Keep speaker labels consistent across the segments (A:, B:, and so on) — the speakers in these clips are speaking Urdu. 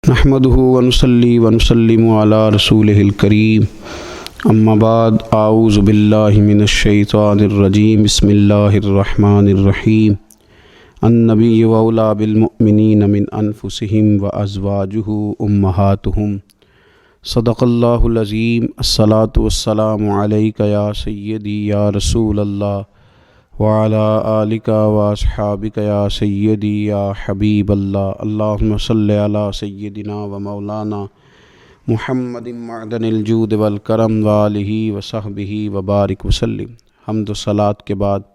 A: نحمده ونصلي ونسلم على رسوله الكريم اما بعد اعوذ باللہ من الشیطان الرجیم بسم اللہ الرحمن الرحیم النبی اولی بالمؤمنین من انفسهم وازواجہ امہاتہم صدق اللہ العظیم الصلاة والسلام علیک یا سیدی یا رسول اللہ وعلی آلک واصحابک یا سیدی یا حبیب اللہ اللہم صلی علی سیدنا و مولانا محمد معدن الجود والکرم وآلہ وصحبہ وبارک وسلم۔ حمد و صلاۃ کے بعد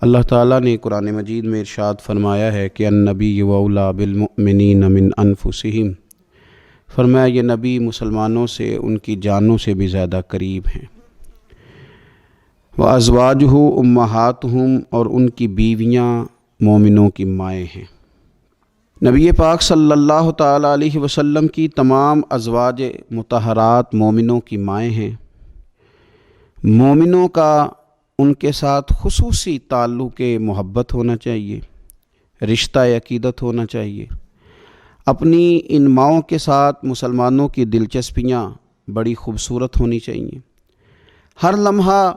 A: اللہ تعالیٰ نے قرآن مجید میں ارشاد فرمایا ہے کہ النبی اولی بالمؤمنین من انفسہم، فرمایا یہ نبی مسلمانوں سے ان کی جانوں سے بھی زیادہ قریب ہیں۔ وازواجہ امہاتہم، اور ان کی بیویاں مومنوں کی مائیں ہیں۔ نبی پاک صلی اللہ تعالیٰ علیہ وسلم کی تمام ازواج مطہرات مومنوں کی مائیں ہیں۔ مومنوں کا ان کے ساتھ خصوصی تعلق محبت ہونا چاہیے، رشتہ عقیدت ہونا چاہیے۔ اپنی ان ماؤں کے ساتھ مسلمانوں کی دلچسپیاں بڑی خوبصورت ہونی چاہیے۔ ہر لمحہ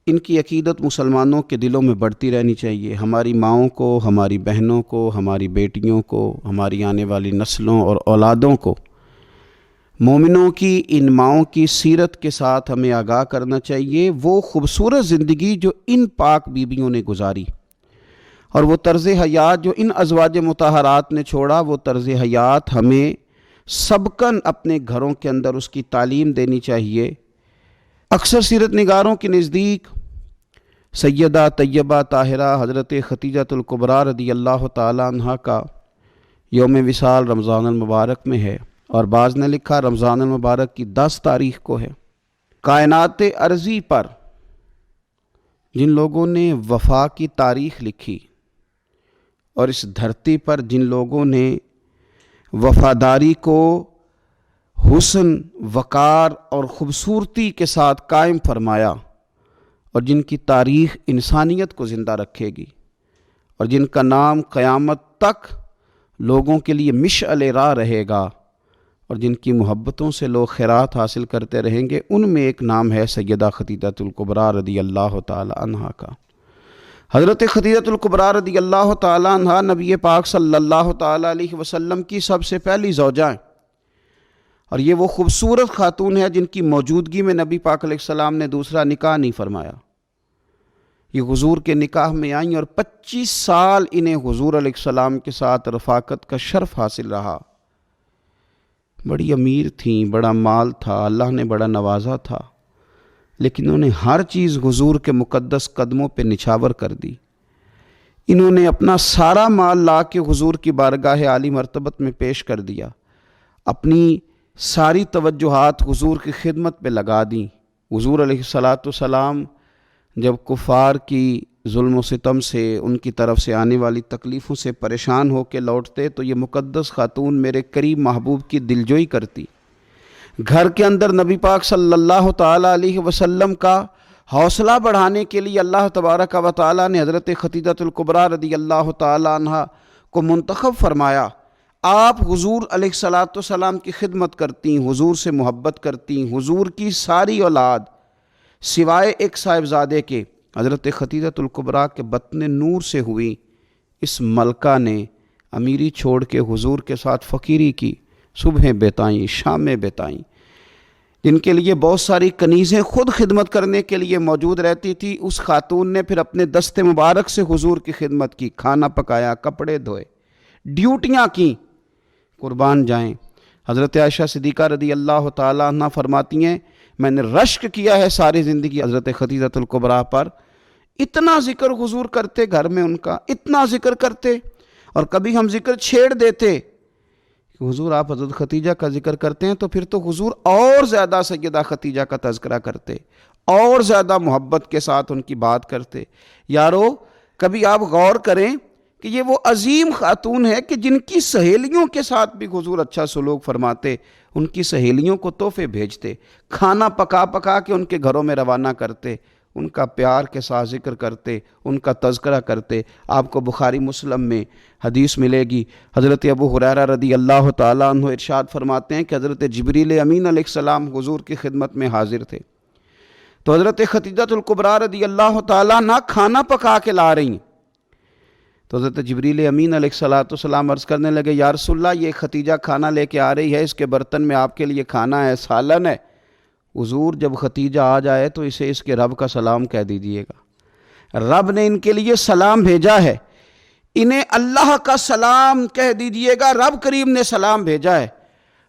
A: ان کی عقیدت مسلمانوں کے دلوں میں بڑھتی رہنی چاہیے۔ ہماری ماؤں کو، ہماری بہنوں کو، ہماری بیٹیوں کو، ہماری آنے والی نسلوں اور اولادوں کو مومنوں کی ان ماؤں کی سیرت کے ساتھ ہمیں آگاہ کرنا چاہیے۔ وہ خوبصورت زندگی جو ان پاک بیویوں نے گزاری اور وہ طرز حیات جو ان ازواج مطہرات نے چھوڑا، وہ طرز حیات ہمیں سبقاً اپنے گھروں کے اندر اس کی تعلیم دینی چاہیے۔ اکثر سیرت نگاروں کے نزدیک سیدہ طیبہ طاہرہ حضرت ختیجۃ الکبریٰ رضی اللہ تعالیٰ عنہ کا یوم وصال رمضان المبارک میں ہے، اور بعض نے لکھا رمضان المبارک کی 10 تاریخ کو ہے۔ کائنات ارضی پر جن لوگوں نے وفا کی تاریخ لکھی اور اس دھرتی پر جن لوگوں نے وفاداری کو حسن، وقار اور خوبصورتی کے ساتھ قائم فرمایا، اور جن کی تاریخ انسانیت کو زندہ رکھے گی، اور جن کا نام قیامت تک لوگوں کے لیے مشعل راہ رہے گا، اور جن کی محبتوں سے لوگ خیرات حاصل کرتے رہیں گے، ان میں ایک نام ہے سیدہ ختیجۃ الکبریٰ رضی اللہ تعالی عنہ کا۔ حضرت ختیجۃ الکبریٰ رضی اللہ تعالی عنہ نبی پاک صلی اللہ تعالی علیہ وسلم کی سب سے پہلی زوجہ ہیں، اور یہ وہ خوبصورت خاتون ہے جن کی موجودگی میں نبی پاک علیہ السلام نے دوسرا نکاح نہیں فرمایا۔ یہ حضور کے نکاح میں آئیں اور 25 سال انہیں حضور علیہ السلام کے ساتھ رفاقت کا شرف حاصل رہا۔ بڑی امیر تھیں، بڑا مال تھا، اللہ نے بڑا نوازا تھا، لیکن انہوں نے ہر چیز حضور کے مقدس قدموں پہ نچھاور کر دی۔ انہوں نے اپنا سارا مال لا کے حضور کی بارگاہ عالی مرتبت میں پیش کر دیا، اپنی ساری توجہات حضور کی خدمت پہ لگا دیں۔ حضور علیہ السلام جب کفار کی ظلم و ستم سے، ان کی طرف سے آنے والی تکلیفوں سے پریشان ہو کے لوٹتے تو یہ مقدس خاتون میرے قریب محبوب کی دلجوئی کرتی۔ گھر کے اندر نبی پاک صلی اللہ تعالیٰ علیہ وسلم کا حوصلہ بڑھانے کے لیے اللہ تبارک و تعالیٰ نے حضرت ختیجۃ الکبریٰ رضی اللہ تعالیٰ عنہ کو منتخب فرمایا۔ آپ حضور علیہ السلام کی خدمت کرتی، حضور سے محبت کرتی، حضور کی ساری اولاد سوائے ایک صاحبزادے کے حضرت ختیجۃ الکبریٰ کے بطن نور سے ہوئی۔ اس ملکہ نے امیری چھوڑ کے حضور کے ساتھ فقیری کی، صبحیں بتائیں، شامیں بتائیں، جن کے لیے بہت ساری کنیزیں خود خدمت کرنے کے لیے موجود رہتی تھی۔ اس خاتون نے پھر اپنے دست مبارک سے حضور کی خدمت کی، کھانا پکایا، کپڑے دھوئے، ڈیوٹیاں کیں۔ قربان جائیں، حضرت عائشہ صدیقہ رضی اللہ تعالیٰ عنہ فرماتی ہیں میں نے رشک کیا ہے ساری زندگی حضرت ختیجۃ الکبریٰ پر۔ اتنا ذکر حضور کرتے گھر میں ان کا، اتنا ذکر کرتے، اور کبھی ہم ذکر چھیڑ دیتے کہ حضور آپ حضرت ختیجہ کا ذکر کرتے ہیں، تو پھر تو حضور اور زیادہ سیدہ ختیجہ کا تذکرہ کرتے، اور زیادہ محبت کے ساتھ ان کی بات کرتے۔ یارو کبھی آپ غور کریں کہ یہ وہ عظیم خاتون ہے کہ جن کی سہیلیوں کے ساتھ بھی حضور اچھا سلوک فرماتے، ان کی سہیلیوں کو تحفے بھیجتے، کھانا پکا پکا کے ان کے گھروں میں روانہ کرتے، ان کا پیار کے ساتھ ذکر کرتے، ان کا تذکرہ کرتے۔ آپ کو بخاری مسلم میں حدیث ملے گی، حضرت ابو ہریرہ رضی اللہ تعالیٰ عنہ ارشاد فرماتے ہیں کہ حضرت جبریل امین علیہ السلام حضور کی خدمت میں حاضر تھے، تو حضرت خدیجہ الکبریٰ رضی اللہ تعالیٰ عنہ کھانا پکا کے لا رہی ہیں، تو حضرت جبریل امین علیہ السلام عرض کرنے لگے، یا رسول اللہ یہ ختیجہ کھانا لے کے آ رہی ہے، اس کے برتن میں آپ کے لیے کھانا ہے، سالن ہے۔ حضور جب ختیجہ آ جائے تو اسے اس کے رب کا سلام کہہ دیجئے گا، رب نے ان کے لیے سلام بھیجا ہے، انہیں اللہ کا سلام کہہ دیجئے گا، رب کریم نے سلام بھیجا ہے۔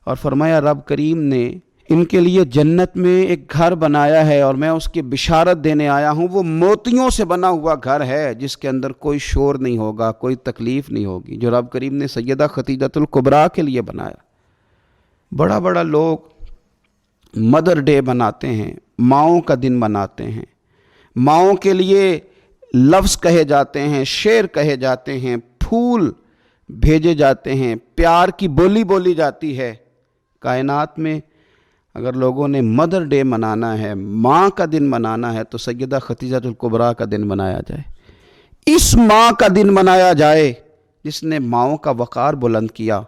A: اور فرمایا رب کریم نے ان کے لیے جنت میں ایک گھر بنایا ہے اور میں اس کی بشارت دینے آیا ہوں، وہ موتیوں سے بنا ہوا گھر ہے جس کے اندر کوئی شور نہیں ہوگا، کوئی تکلیف نہیں ہوگی، جو رب کریم نے سیدہ خدیجہ الکبریٰ کے لیے بنایا۔ بڑا بڑا لوگ مدر ڈے مناتے ہیں، ماؤں کا دن مناتے ہیں، ماؤں کے لیے لفظ کہے جاتے ہیں، شعر کہے جاتے ہیں، پھول بھیجے جاتے ہیں، پیار کی بولی بولی جاتی ہے۔ کائنات میں اگر لوگوں نے مدر ڈے منانا ہے، ماں کا دن منانا ہے، تو سیدہ خدیجہ الکبریٰ کا دن منایا جائے، اس ماں کا دن منایا جائے جس نے ماؤں کا وقار بلند کیا،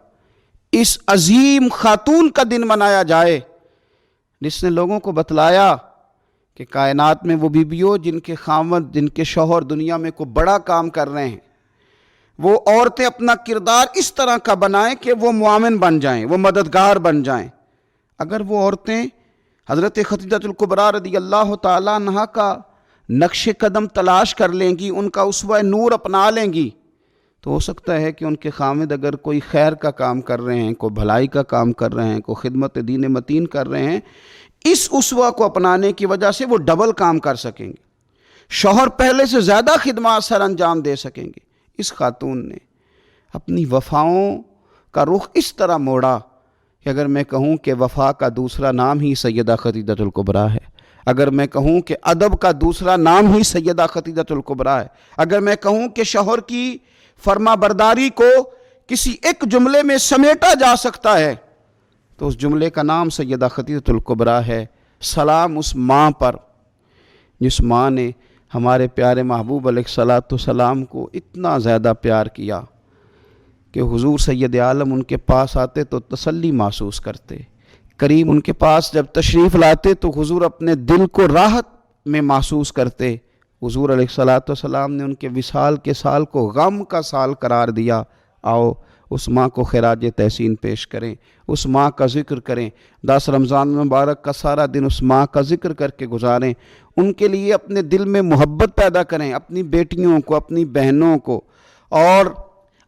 A: اس عظیم خاتون کا دن منایا جائے جس نے لوگوں کو بتلایا کہ کائنات میں وہ بیویوں جن کے خاوند، جن کے شوہر دنیا میں کوئی بڑا کام کر رہے ہیں، وہ عورتیں اپنا کردار اس طرح کا بنائیں کہ وہ معاون بن جائیں، وہ مددگار بن جائیں۔ اگر وہ عورتیں حضرت خدیجہ الکبریٰ رضی اللہ تعالیٰ عنہا کا نقش قدم تلاش کر لیں گی، ان کا اسوہ نور اپنا لیں گی، تو ہو سکتا ہے کہ ان کے خامد اگر کوئی خیر کا کام کر رہے ہیں، کوئی بھلائی کا کام کر رہے ہیں، کوئی خدمت دین متین کر رہے ہیں، اس اسوہ کو اپنانے کی وجہ سے وہ ڈبل کام کر سکیں گے، شوہر پہلے سے زیادہ خدمات سر انجام دے سکیں گے۔ اس خاتون نے اپنی وفاؤں کا رخ اس طرح موڑا کہ اگر میں کہوں کہ وفا کا دوسرا نام ہی سیدہ خدیجہ الکبریٰ ہے، اگر میں کہوں کہ ادب کا دوسرا نام ہی سیدہ خدیجہ الکبریٰ ہے، اگر میں کہوں کہ شوہر کی فرما برداری کو کسی ایک جملے میں سمیٹا جا سکتا ہے، تو اس جملے کا نام سیدہ خدیجہ الکبریٰ ہے۔ سلام اس ماں پر جس ماں نے ہمارے پیارے محبوب علیہ السلام کو اتنا زیادہ پیار کیا کہ حضور سید عالم ان کے پاس آتے تو تسلی محسوس کرتے، کریم ان کے پاس جب تشریف لاتے تو حضور اپنے دل کو راحت میں محسوس کرتے۔ حضور علیہ السلام نے ان کے وصال کے سال کو غم کا سال قرار دیا۔ آؤ اس ماں کو خراج تحسین پیش کریں، اس ماں کا ذکر کریں، 10 رمضان مبارک کا سارا دن اس ماں کا ذکر کر کے گزاریں، ان کے لیے اپنے دل میں محبت پیدا کریں، اپنی بیٹیوں کو، اپنی بہنوں کو اور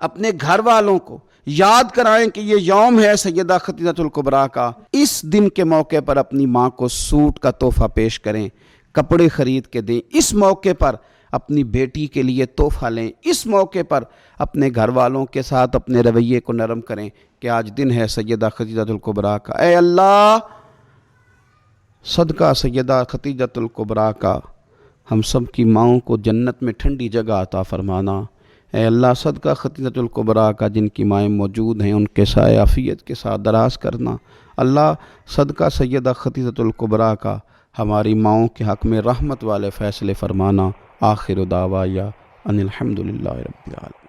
A: اپنے گھر والوں کو یاد کرائیں کہ یہ یوم ہے سیدہ خدیجہ الکبریٰ کا۔ اس دن کے موقع پر اپنی ماں کو سوٹ کا تحفہ پیش کریں، کپڑے خرید کے دیں، اس موقع پر اپنی بیٹی کے لیے تحفہ لیں، اس موقع پر اپنے گھر والوں کے ساتھ اپنے رویے کو نرم کریں کہ آج دن ہے سیدہ خدیجہ الکبریٰ کا۔ اے اللہ صدقہ سیدہ خدیجہ الکبریٰ کا ہم سب کی ماؤں کو جنت میں ٹھنڈی جگہ عطا فرمانا۔ اے اللہ صدقہ خدیجہ الکبریٰ کا جن کی مائیں موجود ہیں ان کے سائے عافیت کے ساتھ دراز کرنا۔ اللہ صدقہ سیدہ خدیجہ الکبریٰ کا ہماری ماؤں کے حق میں رحمت والے فیصلے فرمانا۔ آخر دعوایا ان الحمدللہ رب العالمین۔